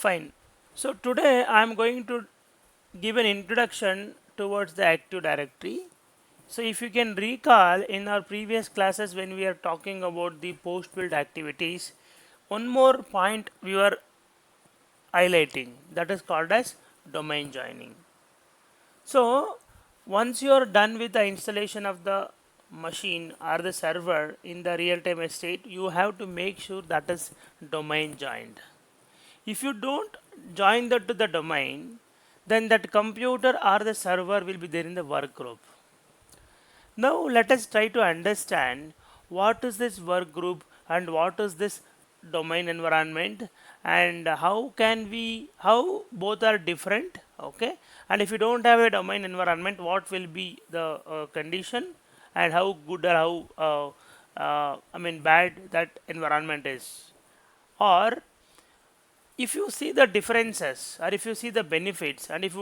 Fine. So today I am going to give an introduction towards the Active Directory. So if you can recall in our previous classes when we are talking about the post-build activities, one more point we were highlighting, that is called as domain joining. So once you are done with the installation of the machine or the server in the real-time state, you have to make sure that is domain joined. If you don't join that to the domain, then that computer or the server will be there in the work group. Now let us try to understand what is this work group and what is this domain environment, and how both are different. Okay, and if you don't have a domain environment, what will be the condition, and how good or how bad that environment is. Or if you see the differences, or if you see the benefits, and if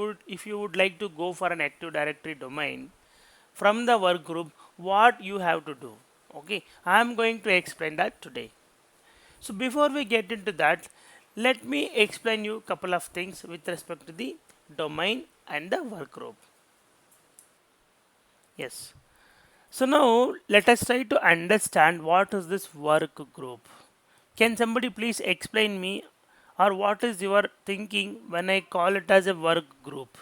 you would like to go for an Active Directory domain from the work group, what you have to do. Okay, I am going to explain that today. So before we get into that, let me explain you a couple of things with respect to the domain and the work group. Yes, so now let us try to understand what is this work group. Can somebody please explain me, or what is your thinking when I call it as a work group?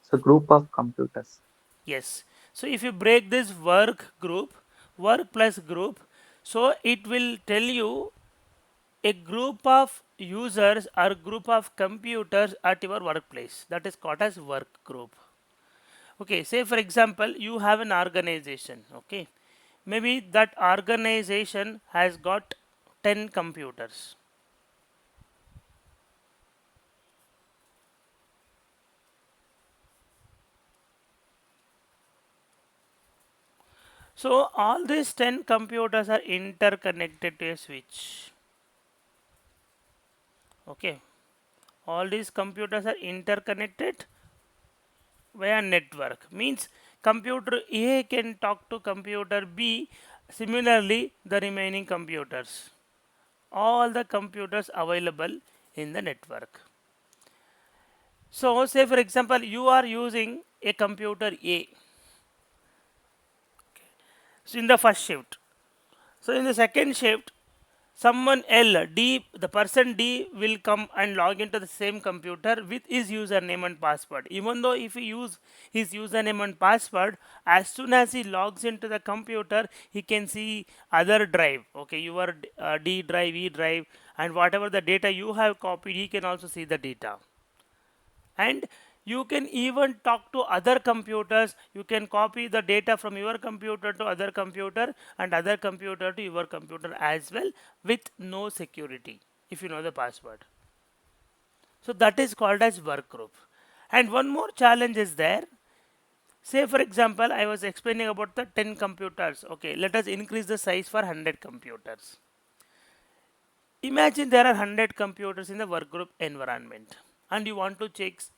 It's a group of computers. Yes. So if you break this work group, work plus group, so it will tell you a group of users or group of computers at your workplace. That is called as work group. Okay, say for example, you have an organization. Okay, maybe that organization has got 10 computers. So all these 10 computers are interconnected to a switch. Okay, all these computers are interconnected via network, means computer A can talk to computer B, similarly the remaining computers, all the computers available in the network. So say for example you are using a computer A, so in the first shift. So in the second shift, someone L D, the person D will come and log into the same computer with his username and password. Even though if he use his username and password, as soon as he logs into the computer, he can see other drive. Okay, your D drive, E drive, and whatever the data you have copied, he can also see the data. And you can even talk to other computers. You can copy the data from your computer to other computer, and other computer to your computer as well, with no security, if you know the password. So that is called as work group. And one more challenge is there. Say for example I was explaining about the 10 computers. Okay, let us increase the size for 100 computers. Imagine there are 100 computers in the workgroup environment, and you want to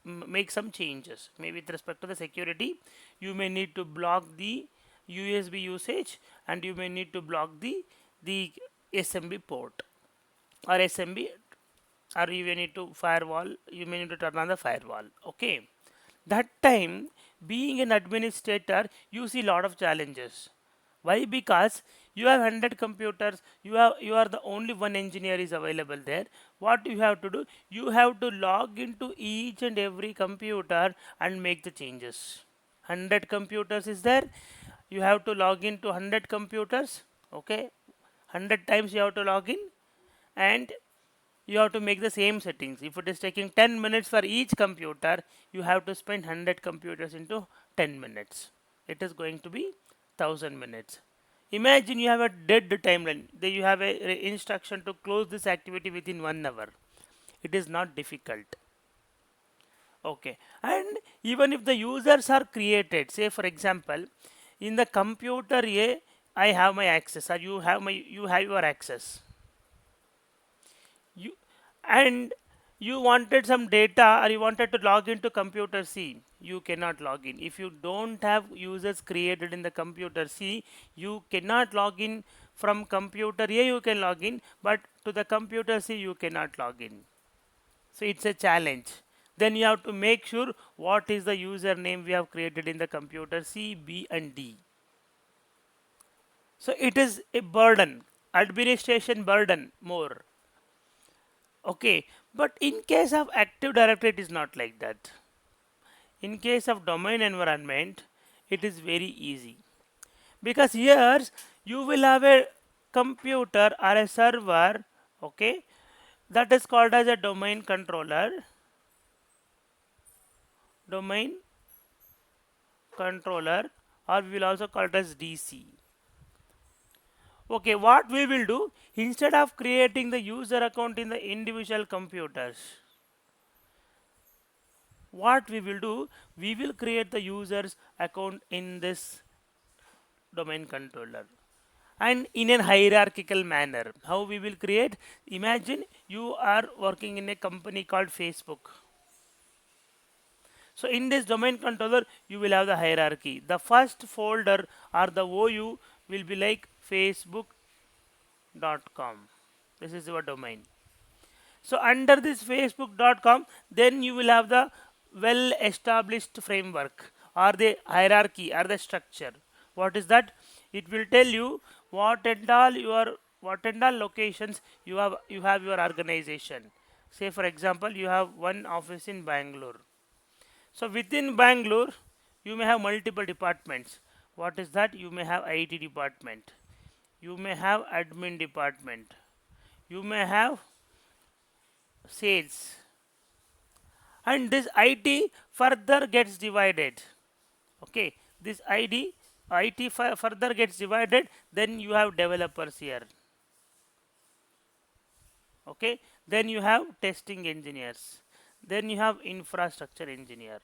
make some changes. Maybe with respect to the security, you may need to block the USB usage, and you may need to block the SMB port, or SMB, or you may need to firewall. You may need to turn on the firewall. Okay, that time, being an administrator, you see a lot of challenges. Why? Because you have 100 computers, you are the only one engineer is available there. What you have to do? You have to log into each and every computer and make the changes. 100 computers is there, you have to log into 100 computers. Okay, 100 times you have to log in, and you have to make the same settings. If it is taking 10 minutes for each computer, you have to spend 100 computers into 10 minutes. It is going to be 1000 minutes. Imagine you have a dead timeline. Then you have a instruction to close this activity within 1 hour. It is not difficult. Okay, and even if the users are created, say for example, in the computer A, I have my access, or you have your access. You and you wanted some data, or you wanted to log into computer C, you cannot log in. If you don't have users created in the computer C, you cannot log in from computer A you can log in, but to the computer C you cannot log in. So it's a challenge. Then you have to make sure what is the username we have created in the computer C, B, and D. So it is a burden, administration burden more. Okay, but in case of Active Directory, it is not like that. In case of domain environment, it is very easy because here you will have a computer or a server, okay, that is called as a domain controller, domain controller, or we will also call it as DC. Okay, what we will do, instead of creating the user account in the individual computers, what we will do, we will create the user's account in this domain controller and in a hierarchical manner. How we will create? Imagine you are working in a company called Facebook. So in this domain controller, you will have the hierarchy. The first folder or the OU will be like facebook.com. This is your domain. So under this facebook.com, then you will have the well established framework or the hierarchy or the structure. What is that? It will tell you what and all locations you have your organization. Say for example, you have one office in Bangalore. So within Bangalore, you may have multiple departments. What is that? You may have IT department. You may have admin department. You may have sales. And this IT further gets divided. Okay, this IT further gets divided. Then you have developers here. Okay, then you have testing engineers. Then you have infrastructure engineer.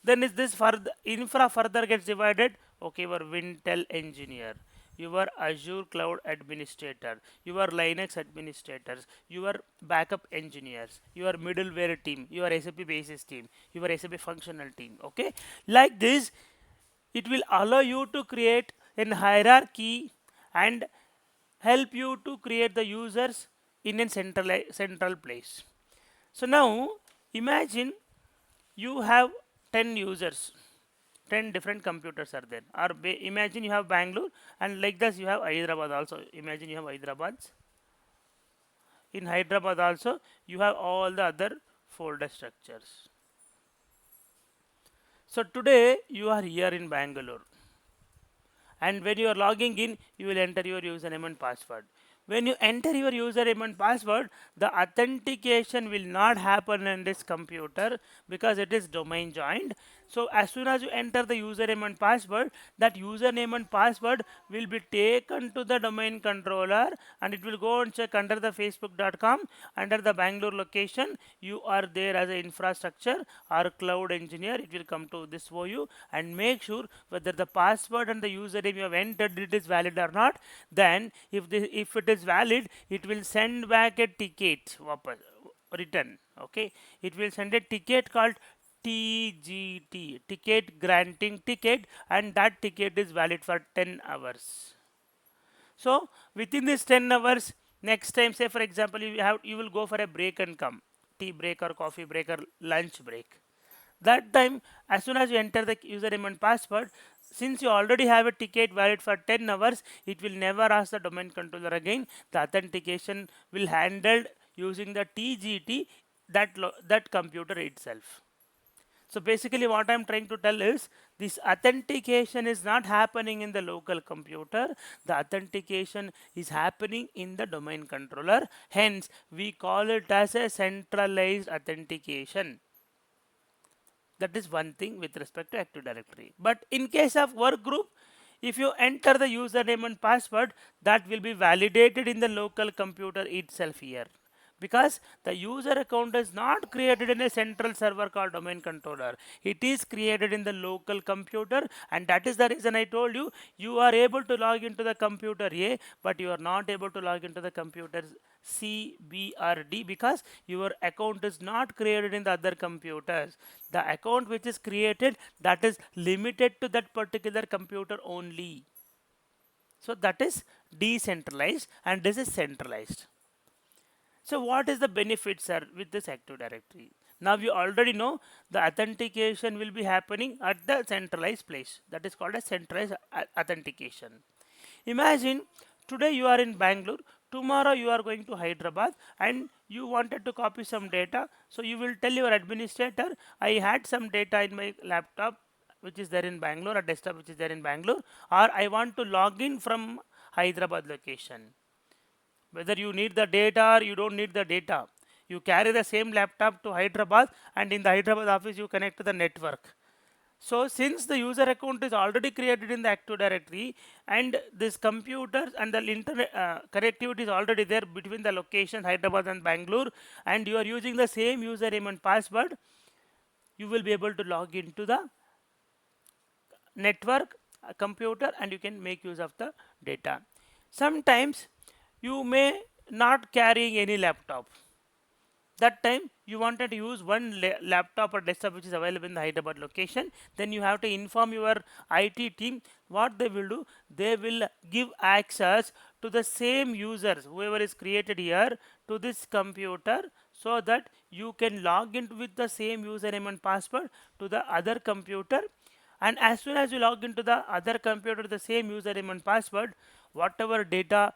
Then is this further infra further gets divided? Okay, your Wintel engineer, your Azure cloud administrator, your Linux administrators, your backup engineers, your middleware team, your SAP basis team, your SAP functional team. Okay, like this, it will allow you to create an hierarchy and help you to create the users in a central place. So now imagine you have 10 users, 10 different computers are there, or imagine you have Bangalore, and like this you have Hyderabad also. Imagine you have Hyderabad. In Hyderabad also you have all the other folder structures. So today you are here in Bangalore, and when you are logging in, you will enter your username and password. When you enter your username and password, the authentication will not happen in this computer because it is domain joined. So as soon as you enter the username and password, that username and password will be taken to the domain controller, and it will go and check under the facebook.com, under the Bangalore location. You are there as an infrastructure or cloud engineer. It will come to this OU and make sure whether the password and the username you have entered it is valid or not. Then if it is valid, it will send back a ticket return. Okay, it will send a ticket called TGT, ticket granting ticket, and that ticket is valid for 10 hours. So within this 10 hours, next time, say for example, you will go for a break and come, tea break or coffee break or lunch break. That time, as soon as you enter the username and password, since you already have a ticket valid for 10 hours, it will never ask the domain controller again. The authentication will handled using the TGT, that computer itself. So basically what I'm trying to tell is this authentication is not happening in the local computer. The authentication is happening in the domain controller. Hence, we call it as a centralized authentication. That is one thing with respect to Active Directory. But in case of work group, if you enter the username and password, that will be validated in the local computer itself here. Because the user account is not created in a central server called domain controller. It is created in the local computer, and that is the reason I told you you are able to log into the computer A, but you are not able to log into the computer C, B, or D because your account is not created in the other computers. The account which is created, that is limited to that particular computer only. So that is decentralized and this is centralized. So what is the benefits, sir, with this Active Directory? Now you already know the authentication will be happening at the centralized place. That is called a centralized authentication. Imagine today you are in Bangalore, tomorrow you are going to Hyderabad and you wanted to copy some data. So you will tell your administrator, I had some data in my laptop which is there in Bangalore, a desktop which is there in Bangalore, or I want to log in from Hyderabad location. Whether you need the data or you don't need the data, you carry the same laptop to Hyderabad and in the Hyderabad office you connect to the network. So since the user account is already created in the Active Directory and this computer and the internet connectivity is already there between the location Hyderabad and Bangalore, and you are using the same username and password, you will be able to log into the network computer and you can make use of the data. Sometimes you may not carrying any laptop. That time you wanted to use one laptop or desktop which is available in the Hyderabad location, then you have to inform your IT team. What they will do, they will give access to the same users whoever is created here to this computer, so that you can log in with the same username and password to the other computer. And as soon as you log into the other computer the same username and password, whatever data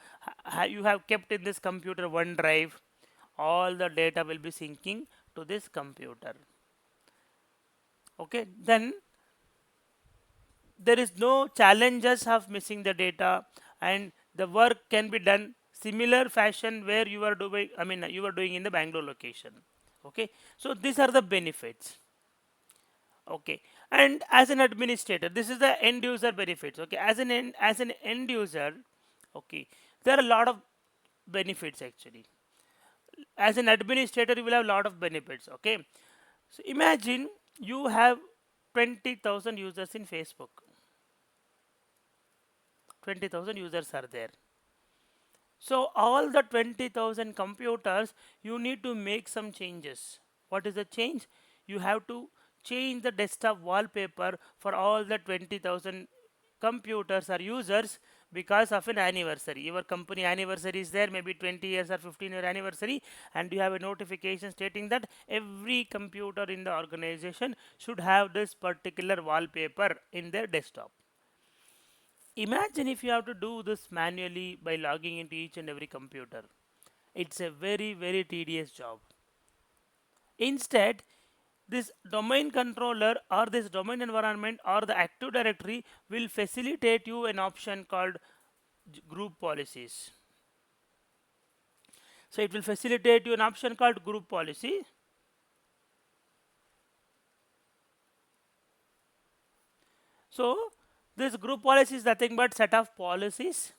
you have kept in this computer OneDrive, all the data will be syncing to this computer. Okay, then there is no challenges of missing the data and the work can be done similar fashion where you are doing, you are doing in the Bangalore location. Okay, so these are the benefits. Okay, and as an administrator, this is the end user benefits. Okay, as an end user, okay, there are a lot of benefits actually. As an administrator you will have a lot of benefits. Okay, so imagine you have 20,000 users in Facebook. 20,000 users are there. So all the 20,000 computers, you need to make some changes. What is the change? You have to change the desktop wallpaper for all the 20,000 computers or users because of an anniversary. Your company anniversary is there, maybe 20 years or 15-year anniversary, and you have a notification stating that every computer in the organization should have this particular wallpaper in their desktop. Imagine if you have to do this manually by logging into each and every computer. It's a very, very tedious job. Instead, this domain controller or this domain environment or the Active Directory will facilitate you an option called group policies. So it will facilitate you an option called group policy. So this group policy is nothing but set of policies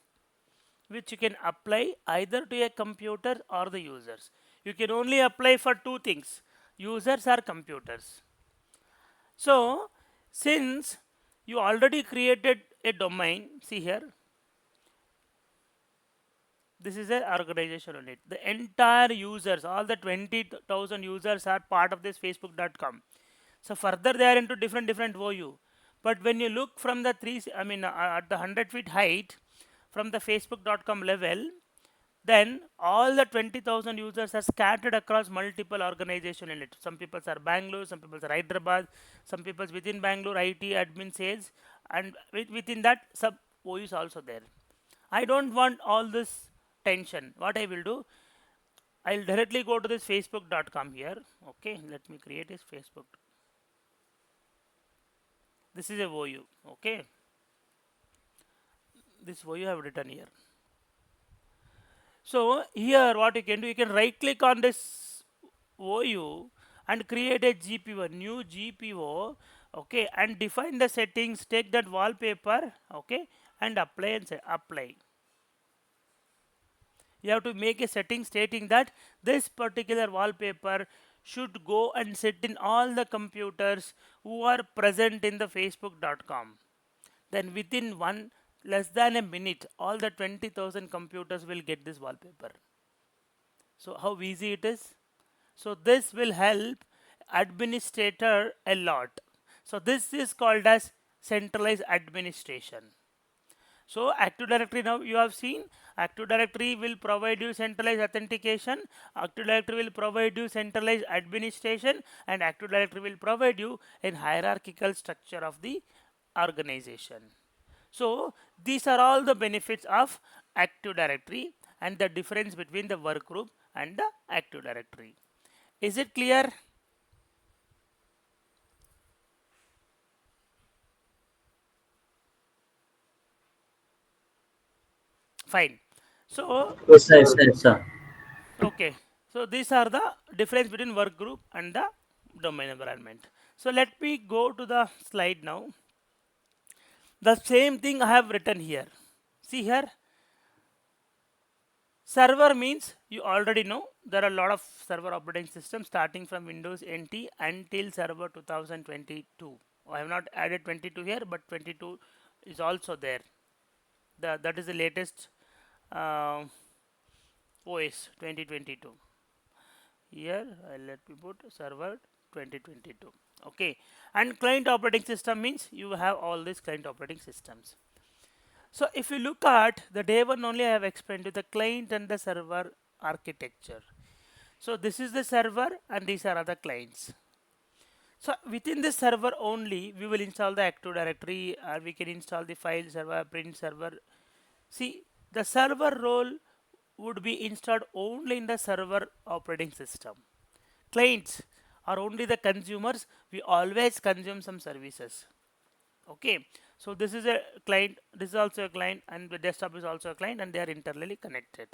which you can apply either to a computer or the users. You can only apply for two things, users or computers. So since you already created a domain, see here, this is an organization on it. The entire users, all the 20,000 users are part of this facebook.com. So further they are into different OU. But when you look from the at the 100 feet height from the facebook.com level, then all the 20,000 users are scattered across multiple organizations in it. Some people are Bangalore, some people are Hyderabad, some people within Bangalore IT admin sales, and within that sub O is also there. I don't want all this tension. What I will do, I'll directly go to this facebook.com here. Okay, let me create this Facebook. This is a OU. Okay, this OU I have written here. So here what you can do, you can right click on this OU and create a GPO, new GPO, okay, and define the settings, take that wallpaper, okay, and apply and say apply. You have to make a setting stating that this particular wallpaper should go and sit in all the computers who are present in the facebook.com. Then within one less than a minute, all the 20,000 computers will get this wallpaper. So how easy it is? So this will help administrator a lot. So this is called as centralized administration. So Active Directory, now you have seen, Active Directory will provide you centralized authentication, Active Directory will provide you centralized administration, and Active Directory will provide you a hierarchical structure of the organization. So these are all the benefits of Active Directory and the difference between the work group and the Active Directory. Is it clear? Fine. So Yes, sir. Yes, sir. Yes, sir. okay, so these are the difference between work group and the domain environment. So let me go to the slide now. The same thing I have written here. See here, server means you already know there are a lot of server operating systems starting from Windows NT until Server 2022. I have not added 22 here, but 22 is also there. That is the latest uh, OS 2022. Here let me put server 2022. Okay, and client operating system means you have all these client operating systems. So if you look at the day one only, I have explained to the client and the server architecture. So this is the server and these are other clients. So within the server only, we will install the Active Directory, or we can install the file server, print server. See, the server role would be installed only in the server operating system. Clients are only the consumers. We always consume some services. Okay, so this is a client, this is also a client, and the desktop is also a client, and they are internally connected.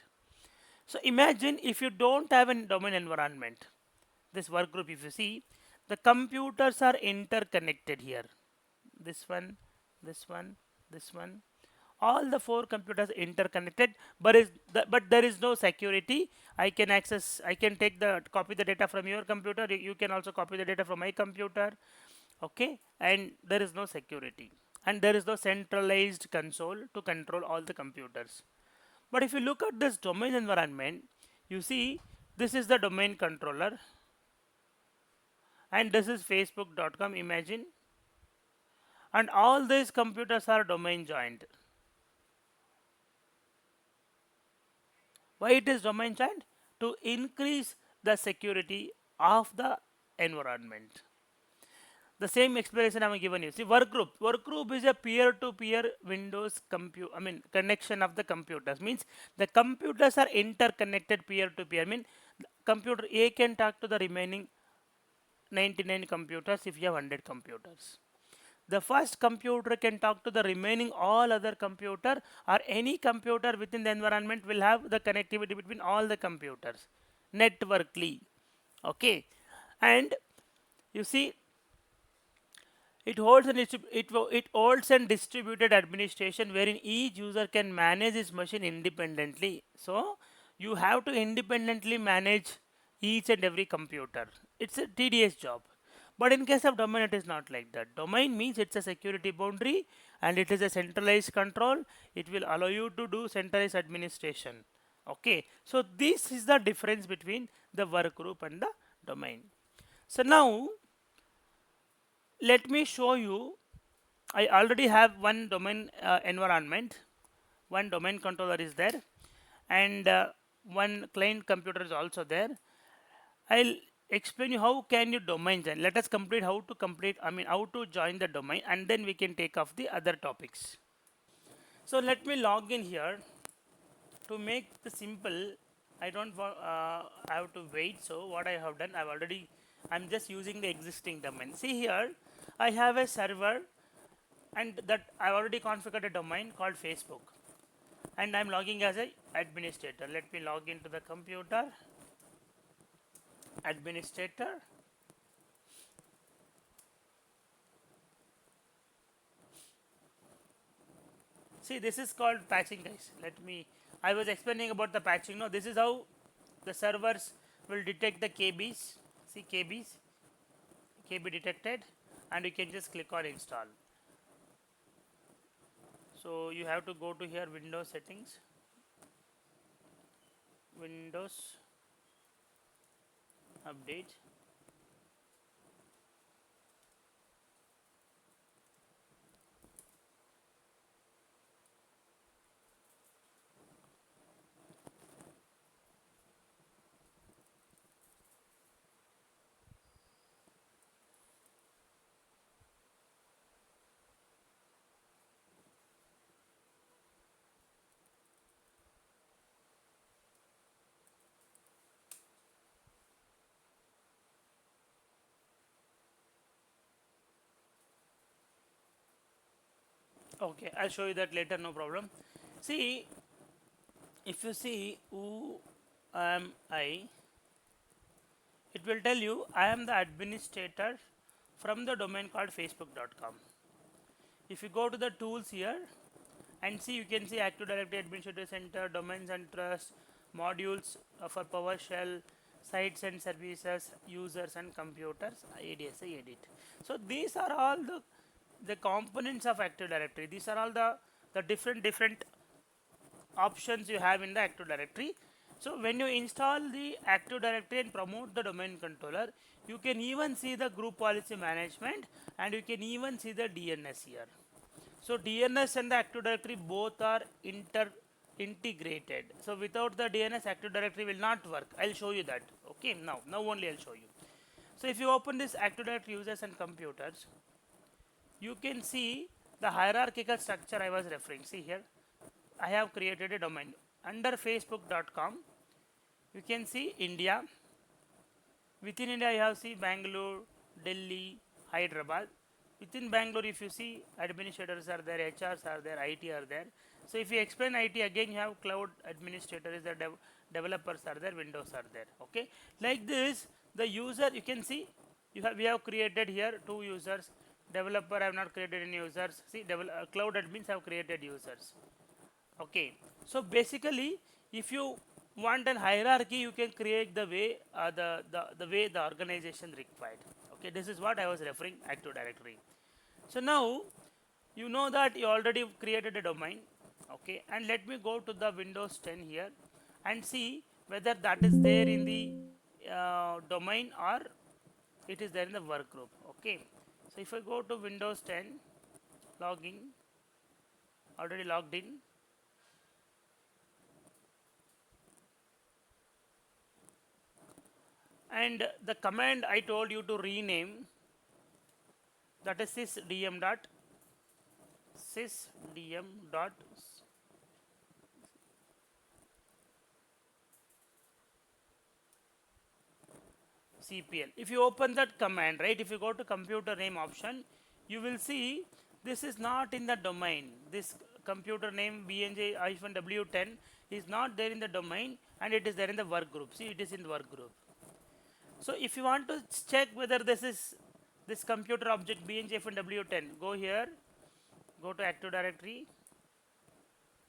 So imagine if you don't have a domain environment, this work group, if you see, the computers are interconnected here. This one, this one, this one. All the four computers interconnected, but there is no security. I can access, I can take the copy the data from your computer. You can also copy the data from my computer. Okay, and there is no security, and there is no centralized console to control all the computers. But if you look at this domain environment, you see this is the domain controller, and this is facebook.com, imagine, and all these computers are domain joined. Why it is domain joined? To increase the security of the environment. The same explanation I am given you. See, work group. Work group is a peer-to-peer Windows compute. I mean, connection of the computers means the computers are interconnected peer-to-peer. I mean, computer A can talk to the remaining 99 computers if you have 100 computers. The first computer can talk to the remaining all other computer, or any computer within the environment will have the connectivity between all the computers networkly. Okay, and you see it holds and distributed administration wherein each user can manage his machine independently. So you have to independently manage each and every computer. It's a tedious job. But in case of domain, it is not like that. Domain means it's a security boundary and it is a centralized control. It will allow you to do centralized administration. Okay, so this is the difference between the work group and the domain. So now let me show you. I already have one domain environment, one domain controller is there, and one client computer is also there. I'll explain you how can you domain join. Let us complete how to complete, I mean how to join the domain, and then we can take off the other topics. So let me log in here. To make the simple, I don't want have to wait. So what I have done, I'm just using the existing domain. See here, I have a server, and that I already configured a domain called Facebook, and I'm logging as a administrator. Let me log into the computer, administrator. See, this is called patching, guys. I was explaining about the patching. Now this is how the servers will detect the KBs. See, KB detected, and you can just click on install. So you have to go to here, Windows settings, Windows update. Okay, I'll show you that later, no problem. See, if you see who am I, it will tell you I am the administrator from the domain called facebook.com. If you go to the tools here and see, you can see Active Directory Administrator Center, Domains and Trust, modules for PowerShell, sites and services, users and computers, ADSI edit. So these are all the components of Active Directory. These are all the different options you have in the Active Directory. So when you install the Active Directory and promote the domain controller, you can even see the group policy management, and you can even see the DNS here. So DNS and the Active Directory both are integrated. So without the DNS, Active Directory will not work. I'll show you that. Okay, now only I'll show you. So if you open this Active Directory users and computers, you can see the hierarchical structure I was referring. See here, I have created a domain under facebook.com. You can see India. Within India, you have see Bangalore, Delhi, Hyderabad. Within Bangalore, if you see administrators are there, HRs are there, IT are there. So if you explain IT again, you have cloud administrators, the developers are there, Windows are there. Okay, like this, the user you can see we have created here two users. Developer have not created any users. See, cloud admins have created users. Okay, so basically if you want an hierarchy, you can create the way the way the organization required. Okay, this is what I was referring Active Directory. So now you know that you already created a domain. Okay, and let me go to the Windows 10 here and see whether that is there in the domain or it is there in the work group. Okay, so if I go to Windows 10, login, already logged in. And the command I told you to rename, that is sysdm.cpl. If you open that command, right, if you go to computer name option, you will see this is not in the domain. This computer name bnj-w10 is not there in the domain, and it is there in the work group. See, it is in the work group. So if you want to check whether this is this computer object bnj-w10, go here, go to Active Directory.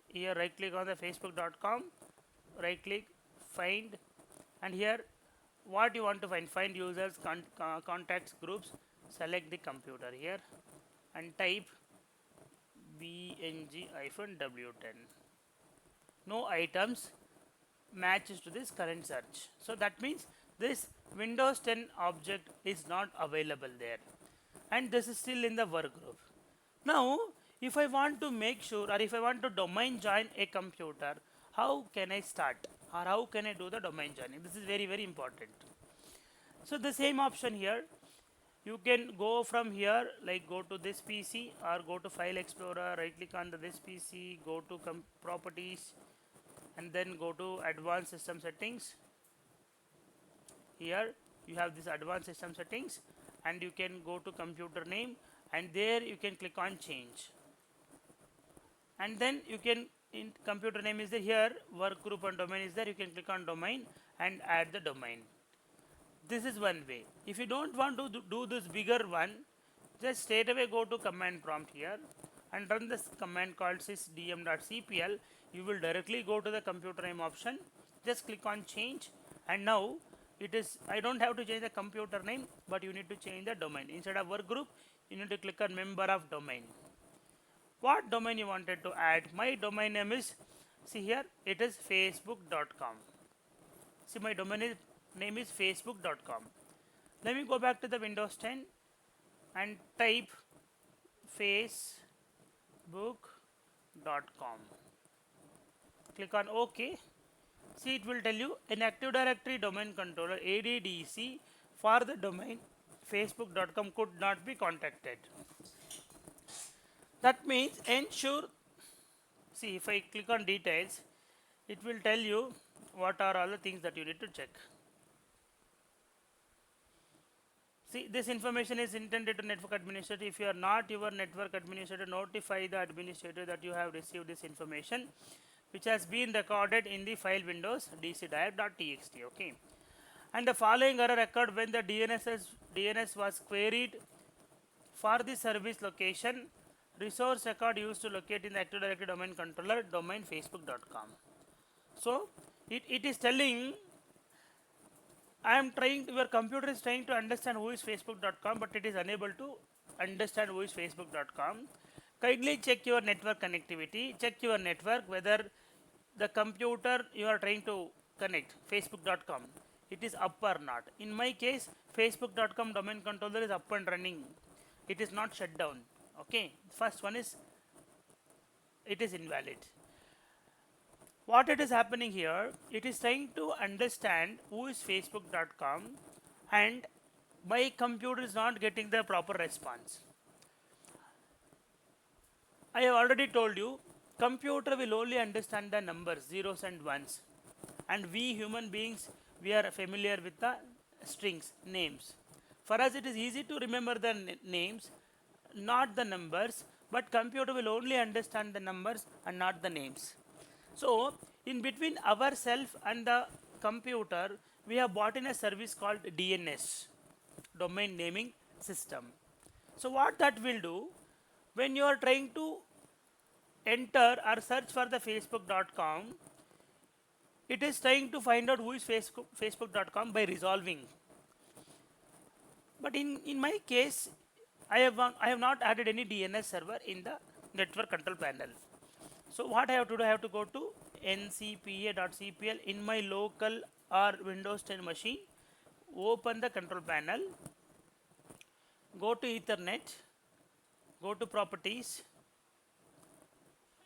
Here right click on the facebook.com, right click, find, and here what you want to find users, contacts, groups, select the computer here and type bng-w10. No items matches to this current search. So that means this Windows 10 object is not available there, and this is still in the work group. Now, if I want to make sure, or if I want to domain join a computer, how can I start, or how can I do the domain joining? This is very important. So the same option here, you can go from here, like go to this PC or go to File Explorer, right click on this PC, go to properties, and then go to advanced system settings. Here you have this advanced system settings, and you can go to computer name, and there you can click on change, and then you can, in computer name is there, here work group and domain is there, you can click on domain and add the domain. This is one way. If you don't want to do this bigger one, just straight away go to command prompt here and run this command called sysdm.cpl. You will directly go to the computer name option, just click on change, and now it is, I don't have to change the computer name, but you need to change the domain. Instead of work group, you need to click on member of domain. What domain you wanted to add? My domain name is, see here, it is facebook.com. See, my name is facebook.com. Let me go back to the Windows 10 and type facebook.com. Click on OK. See, it will tell you an Active Directory domain controller ADDC for the domain facebook.com could not be contacted. That means ensure, see, if I click on details, it will tell you what are all the things that you need to check. See, this information is intended to network administrator. If you are not your network administrator, notify the administrator that you have received this information, which has been recorded in the file windows dcdive.txt. Okay, and the following error occurred when the DNS was queried for the service location resource record used to locate in the Active Directory domain controller domain facebook.com. So it is telling I am trying, your computer is trying to understand who is facebook.com, but it is unable to understand who is facebook.com. Kindly check your network connectivity, check your network whether the computer you are trying to connect, facebook.com, it is up or not. In my case, facebook.com domain controller is up and running. It is not shut down. Okay, first one is it is invalid. What it is happening here, it is trying to understand who is facebook.com, and my computer is not getting the proper response. I have already told you, computer will only understand the numbers, zeros and ones, and we human beings, we are familiar with the strings, names. For us it is easy to remember the names, not the numbers, but computer will only understand the numbers and not the names. So in between ourself and the computer, we have bought in a service called DNS, domain naming system. So what that will do, when you are trying to enter or search for the facebook.com, it is trying to find out who is facebook.com by resolving. But in my case, I have not added any DNS server in the network control panel. So what I have to do, I have to go to ncpa.cpl in my local or Windows 10 machine, open the control panel, go to Ethernet, go to properties,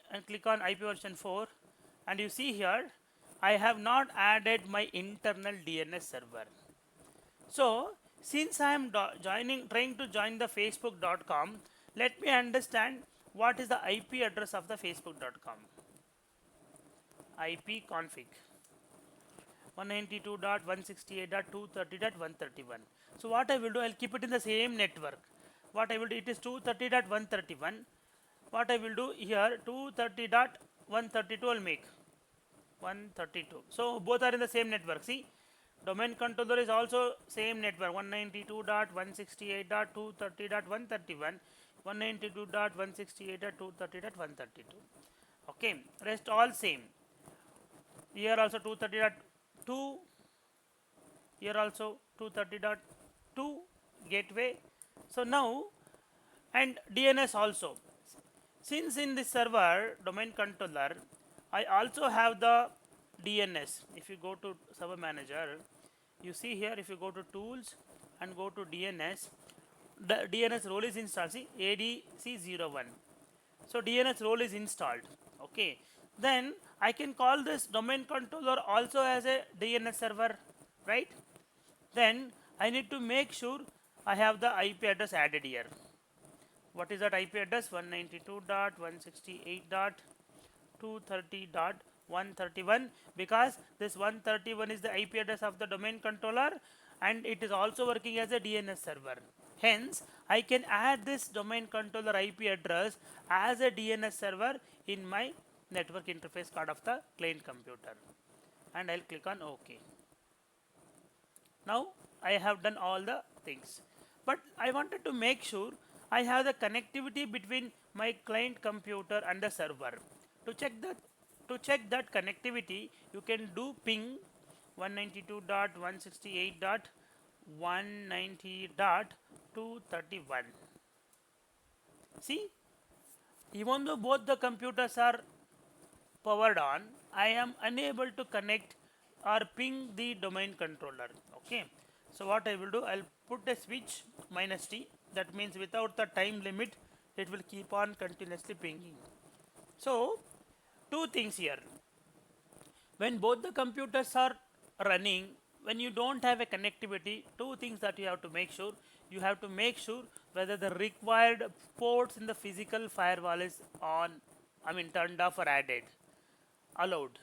and click on IP version 4, and you see here I have not added my internal DNS server. So since I am trying to join the facebook.com, let me understand what is the IP address of the facebook.com. IP config 192.168.230.131. So what I will do, I will keep it in the same network. What I will do, it is 230.131. What I will do here, 230.132 I will make 132. So both are in the same network. See, domain controller is also same network, 192.168.230.131, 192.168.230.132. Okay, rest all same. Here also 230.2, here also 230.2 gateway. So now, and DNS also. Since in this server domain controller, I also have the DNS. If you go to server manager, you see here, if you go to tools and go to DNS, the DNS role is installed. See, ADC01. So DNS role is installed. Okay, then I can call this domain controller also as a DNS server, right? Then I need to make sure I have the IP address added here. What is that IP address? 192.168.230.131, because this 131 is the IP address of the domain controller, and it is also working as a DNS server. Hence, I can add this domain controller IP address as a DNS server in my network interface card of the client computer, and I'll click on OK. Now I have done all the things, but I wanted to make sure I have the connectivity between my client computer and the server. To check that connectivity, you can do ping 192.168.190.231. See, even though both the computers are powered on, I am unable to connect or ping the domain controller. Okay, so what I will do, I'll put a switch -T, that means without the time limit it will keep on continuously pinging. So two things here, when both the computers are running, when you don't have a connectivity, two things that you have to make sure, you have to make sure whether the required ports in the physical firewall is on, I mean turned off or added, allowed,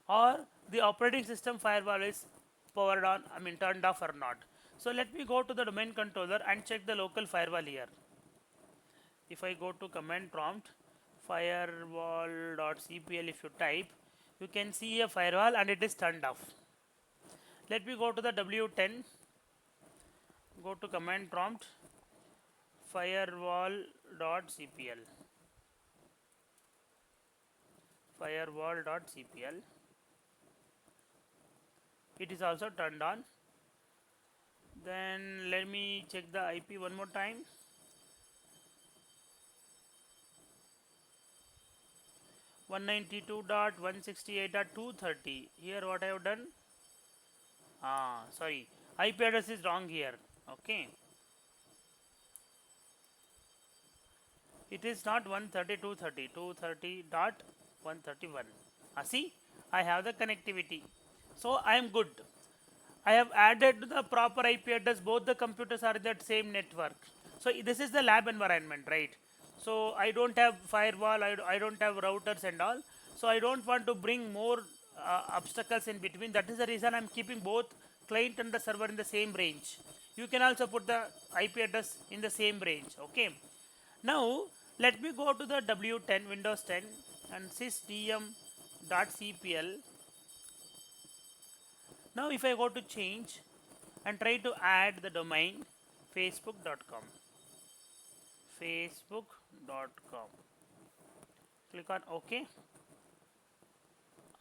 or the operating system firewall is powered on, I mean turned off or not. So let me go to the domain controller and check the local firewall here. If I go to command prompt firewall.cpl, if you type, you can see a firewall and it is turned off. Let me go to the w10, go to command prompt firewall.cpl, firewall.cpl. It is also turned on. Then let me check the IP one more time. 192.168.230. Here what I have done? Sorry, IP address is wrong here. Okay, it is not 130, 230, 230.131. See, I have the connectivity, so I am good. I have added the proper IP address. Both the computers are in that same network. So this is the lab environment, right? So I don't have firewall. I don't have routers and all. So I don't want to bring more obstacles in between. That is the reason I'm keeping both client and the server in the same range. You can also put the IP address in the same range. Okay. Now let me go to the W10 Windows 10 and sysdm.cpl. Now if I go to change and try to add the domain facebook.com, facebook.com, click on OK.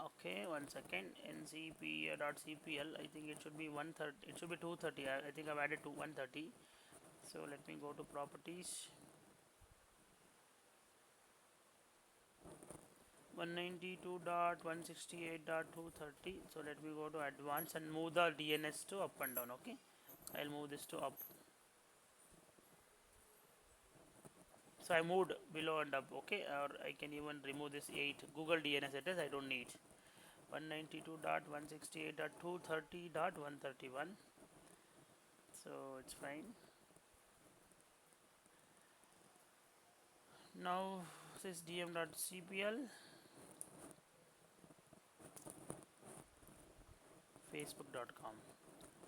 Okay, one second. ncp.cpl, I think it should be 130, it should be 230. I think I've added to 130. So let me go to properties, 192.168.230. So let me go to advanced and move the DNS to up and down. Okay, I'll move this to up. So I moved below and up. Okay, or I can even remove this 8 Google DNS address. I don't need 192.168.230.131. So it's fine. Now this dm.cpl, facebook.com.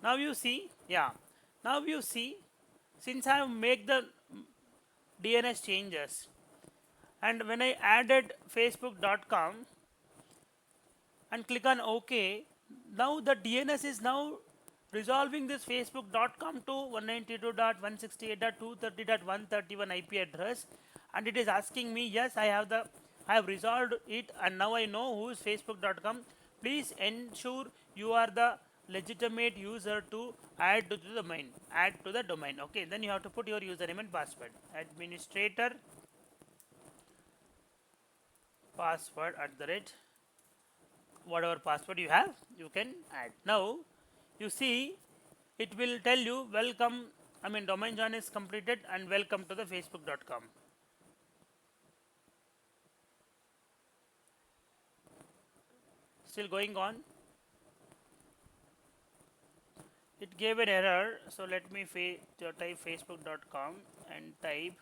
Now you see, yeah. Now you see, since I have made the DNS changes, and when I added facebook.com and click on OK, now the DNS is now resolving this facebook.com to 192.168.230.131 IP address, and it is asking me, yes, I have resolved it, and now I know who is facebook.com. Please ensure you are the legitimate user to add to the domain. Add to the domain. Okay, then you have to put your username and password. Administrator password at the rate, whatever password you have, you can add. Now you see, it will tell you welcome, domain join is completed and welcome to the facebook.com. Still going on. It gave an error, so let me type facebook.com and type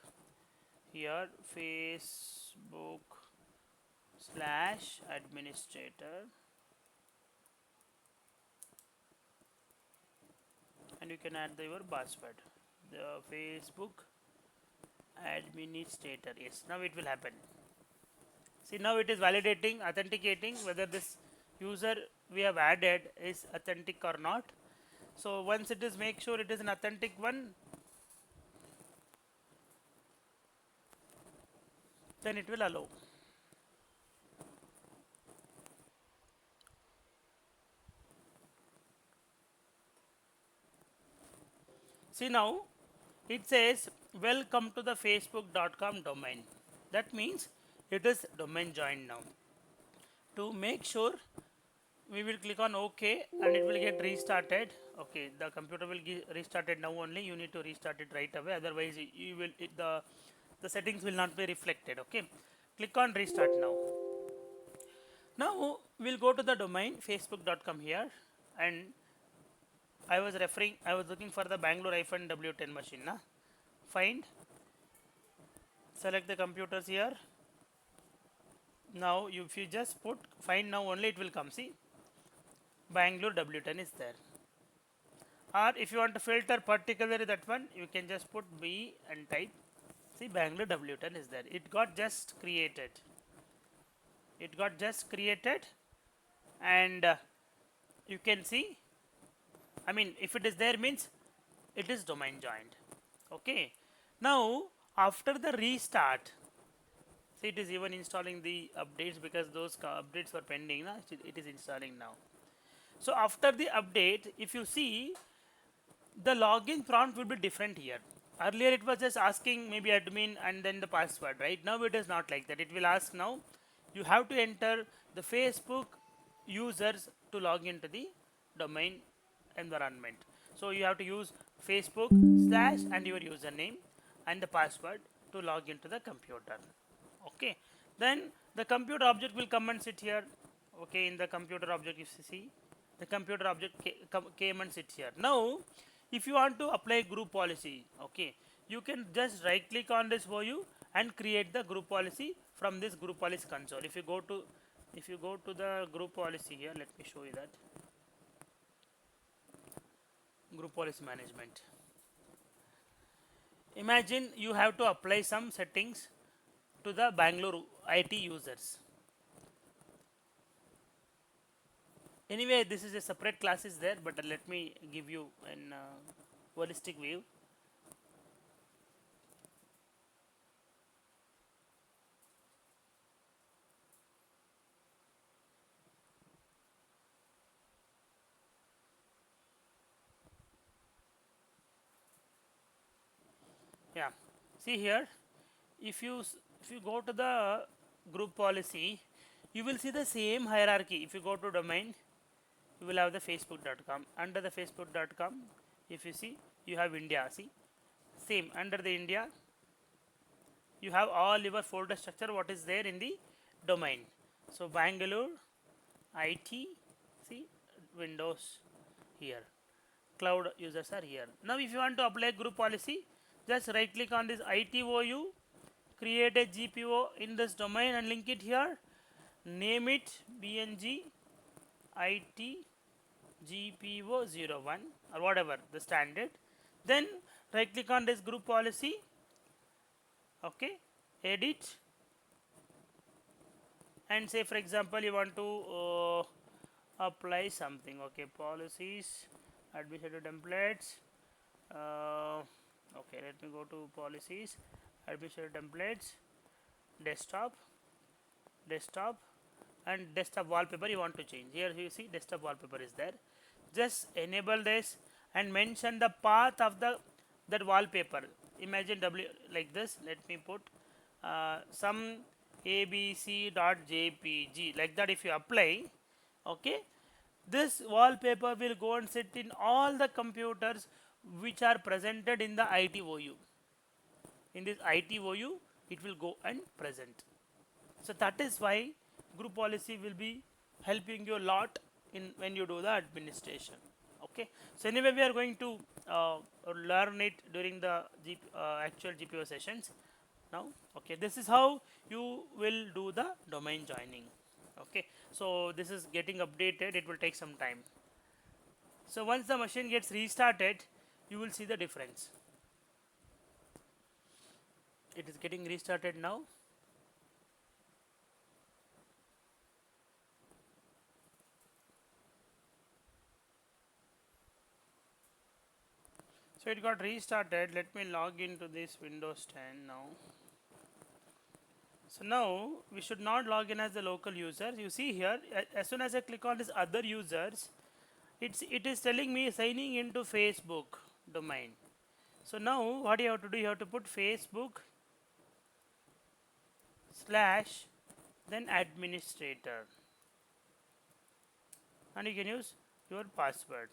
here facebook/administrator, and you can add your password, the Facebook administrator. Yes, now it will happen. See, now it is validating, authenticating whether this user we have added is authentic or not. So once it is, make sure it is an authentic one, then it will allow. See, now it says welcome to the facebook.com domain. That means it is domain joined now. To make sure, we will click on OK and it will get restarted. Okay, the computer will get restarted now only. You need to restart it right away, otherwise you will the settings will not be reflected. Okay, click on restart now. Now we'll go to the domain facebook.com here, and I was looking for the Bangalore-W10 machine. Find, select the computers here. Now if you just put find now only, it will come. See, Bangalore W10 is there. Or if you want to filter particularly that one, you can just put B and type. See, Bangalore W10 is there. It got just created. It got just created, and you can see, I mean, if it is there means it is domain joined. Okay. Now, after the restart, see, it is even installing the updates because those updates were pending. Na? It is installing now. So, after the update, if you see, the login prompt will be different here. Earlier it was just asking maybe admin and then the password, right? Now it is not like that. It will ask now you have to enter the Facebook users to log into the domain environment. So you have to use Facebook slash and your username and the password to log into the computer. Okay, then the computer object will come and sit here. Okay, in the computer object, if you see, the computer object came and sit here. Now if you want to apply group policy, okay, you can just right click on this OU and create the group policy from this group policy console. If you go to the group policy here, let me show you that. Group policy management, imagine you have to apply some settings to the Bangalore IT users. Anyway, this is a separate class is there, but let me give you an holistic view. Yeah, see here, if you go to the group policy, you will see the same hierarchy. If you go to domain, you will have the facebook.com. Under the facebook.com, if you see, you have India. See, same under the India, you have all your folder structure what is there in the domain. So Bangalore IT, see, Windows here, cloud users are here. Now if you want to apply group policy, just right click on this ITOU, create a GPO in this domain and link it here, name it BNG IT GPO01 or whatever the standard. Then right click on this group policy, okay, edit, and say for example you want to apply something. Okay, policies, administrative templates, uh, okay, let me go to policies, administrative templates, desktop, desktop, and desktop wallpaper you want to change. Here you see desktop wallpaper is there. Just enable this and mention the path of the that wallpaper. Imagine w like this. Let me put some abc.jpg like that. If you apply, okay, this wallpaper will go and sit in all the computers which are presented in the ITOU. In this ITOU, it will go and present. So that is why group policy will be helping you a lot in when you do the administration. Okay. So anyway, we are going to learn it during the actual GPO sessions. Now, okay, this is how you will do the domain joining. Okay. So this is getting updated. It will take some time. So once the machine gets restarted, you will see the difference. It is getting restarted now. So it got restarted. Let me log into this Windows 10 now. So now we should not log in as the local user. You see here, as soon as I click on this other users, it is telling me signing into Facebook domain. So now what you have to do, you have to put Facebook slash then administrator, and you can use your password.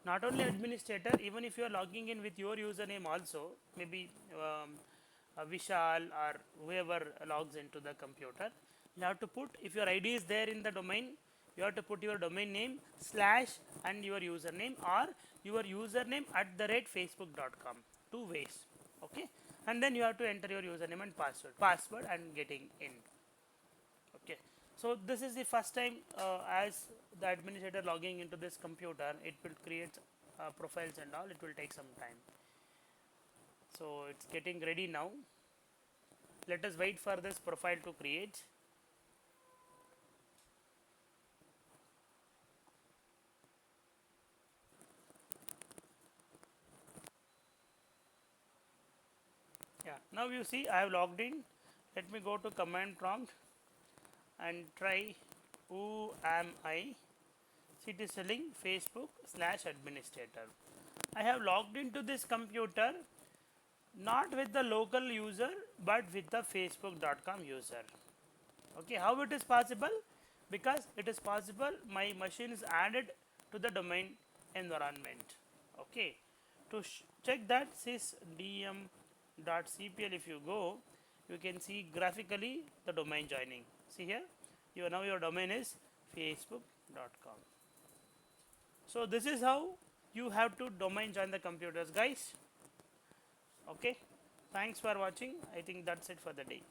Not only administrator, even if you are logging in with your username also, maybe Vishal or whoever logs into the computer, you have to put, if your ID is there in the domain, you have to put your domain name slash and your username, or your username at the rate facebook.com, two ways. Okay, and then you have to enter your username and password and getting in. Okay, So this is the first time as the administrator logging into this computer, it will create profiles and all. It will take some time. So it's getting ready now. Let us wait for this profile to create. Yeah, now you see I have logged in. Let me go to command prompt and try who am I. See, it is telling Facebook/administrator. I have logged into this computer not with the local user but with the facebook.com user. Okay, how it is possible? Because it is possible my machine is added to the domain environment. Okay, to check that sysdm.cpl, if you go, you can see graphically the domain joining. See here, now your domain is facebook.com. So this is how you have to domain join the computers, guys. Okay, thanks for watching. I think that's it for the day.